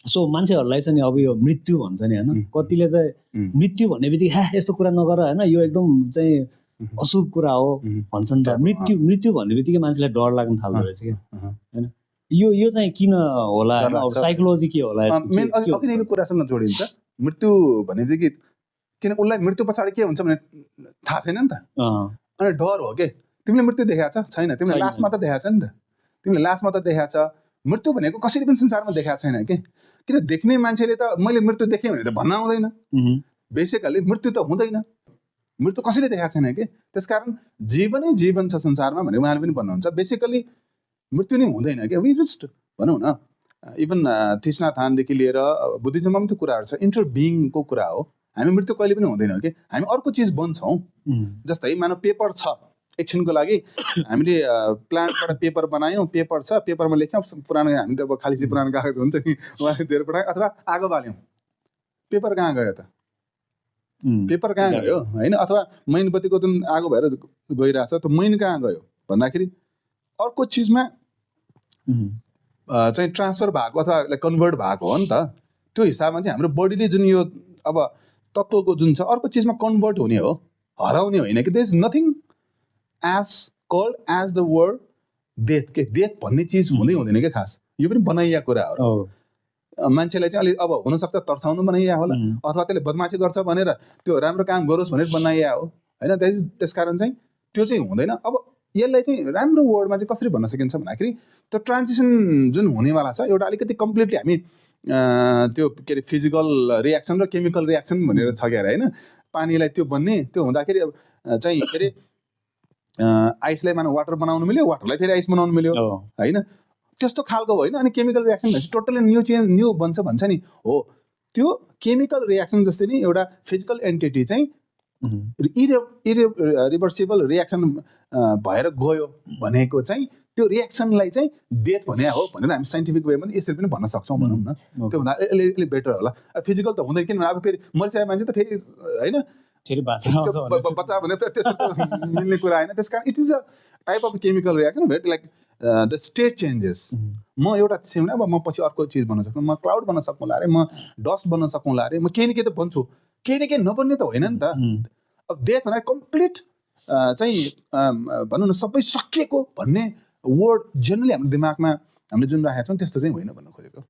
So मान्छेहरूलाई चाहिँ अब यो मृत्यु भन्छ नि होइन, कतिले चाहिँ मृत्यु भन्ने बित्तिकै यस्तो कुरा नगर होइन, यो एकदम चाहिँ अशुभ कुरा हो भन्छ नि त। मृत्यु भन्ने बित्तिकै मान्छेलाई डर लाग्न थाल्दो रहेछ क्या होइन। यो चाहिँ किन होला, साइकोलोजी के होला? अघिको कुरासँग जोडिन्छ। मृत्यु भन्ने बित्तिकै किन उसलाई मृत्यु पछाडि के हुन्छ भने थाहा छैन नि त, अनि डर हो के। तिमीले मृत्यु देखाएको छैन, तिमीले लास मात्र देखाएको छ नि त, तिमीले लास मात्र देखाएको छ। मृत्यु भनेको कसरी पनि संसारमा देखाएको छैन के। किन देख्ने मान्छेले त मैले मृत्यु देखेँ भने त भन्न आउँदैन। बेसिकली मृत्यु त हुँदैन, मृत्यु कसैले देखाएको छैन के। त्यसकारण जीवनै जीवन छ संसारमा भने उहाँले पनि भन्नुहुन्छ। बेसिकली मृत्यु नै हुँदैन क्या। वी जस्ट भनौँ न, इभन थिचनाथानदेखि लिएर बुद्धिज्ममा पनि त्यो कुराहरू छ, इन्टर बिइङको कुरा हो। हामी मृत्यु कहिले पनि हुँदैन कि, हामी अर्को चिज बन्छौँ। जस्तै मानव पेपर छ, एकछिनको लागि हामीले प्लान्टबाट पेपर बनायौँ, पेपर छ, पेपरमा लेख्यौँ, पुरानो हामी त अब खाली चाहिँ पुरानो कागज हुन्छ नि उहाँले दिएर पठायौँ, अथवा आगो बाल्यौँ, पेपर कहाँ गयो त? पेपर कहाँ गयो होइन? अथवा मैनबत्तीको जुन आगो भएर गइरहेछ त्यो मैन कहाँ गयो भन्दाखेरि अर्को चिजमा चाहिँ ट्रान्सफर भएको अथवा कन्भर्ट भएको हो नि त। त्यो हिसाबमा चाहिँ हाम्रो बडीले जुन यो अब तत्त्वको जुन छ अर्को चिजमा कन्भर्ट हुने हो, हराउने होइन कि। There is nothing as called as the word death के। डेथ भन्ने चिज हुँदैन क्या खास, यो पनि बनाइया कुरा हो। मान्छेलाई चाहिँ अलिक अब हुनसक्छ तर्साउनु बनाइया होला, अथवा त्यसले बदमासी गर्छ भनेर त्यो राम्रो काम गरोस् भनेर बनाइया हो होइन। त्यसकारण चाहिँ त्यो चाहिँ हुँदैन। अब यसलाई चाहिँ राम्रो वर्डमा चाहिँ कसरी भन्न सकिन्छ भन्दाखेरि त्यो ट्रान्जिसन जुन हुनेवाला छ, एउटा अलिकति कम्प्लिटली हामी त्यो के अरे फिजिकल रियाक्सन र केमिकल रियाक्सन भनेर छ क्या होइन। पानीलाई त्यो बन्ने, त्यो हुँदाखेरि चाहिँ के अरे आइसलाई मानव वाटर बनाउनु मिल्यो, वाटरलाई फेरि आइस बनाउनु मिल्यो होइन, त्यस्तो खालको होइन। अनि केमिकल रियाक्सन भनेपछि टोटली न्यू बन्छ भन्छ नि हो। त्यो केमिकल रियाक्सन जस्तै नि एउटा फिजिकल एन्टिटी चाहिँ इरिभर्सिबल रियाक्सन भएर गयो भनेको चाहिँ त्यो रियाक्सनलाई चाहिँ डेथ भने हो भनेर हामी साइन्टिफिक वेमा यसरी पनि भन्न सक्छौँ भनौँ न। त्यो भन्दा यसले बेटर होला। फिजिकल त हुँदैन, किनभने अब फेरि मरिसकेको मान्छे त फेरि होइन बच्चा भने त्यसरी मिल्ने कुरा होइन। त्यस कारण it is a type of chemical reaction भेट लाइक द स्टेट चेन्जेस। म एउटा सिउने अब म पछि अर्को चिज बन्न सक्छु, म क्लाउड बन्न सकौँला अरे, म डस्ट बन्न सकौँला अरे, म केही न केही त बन्छु, केही न केही नबन्ने त होइन नि त। अब डेथ भनेर कम्प्लिट चाहिँ भनौँ न सबै सकिएको भन्ने वर्ड जेनरली हाम्रो दिमागमा हामीले जुन राखेका छौँ त्यस्तो चाहिँ होइन भन्न खोजेको।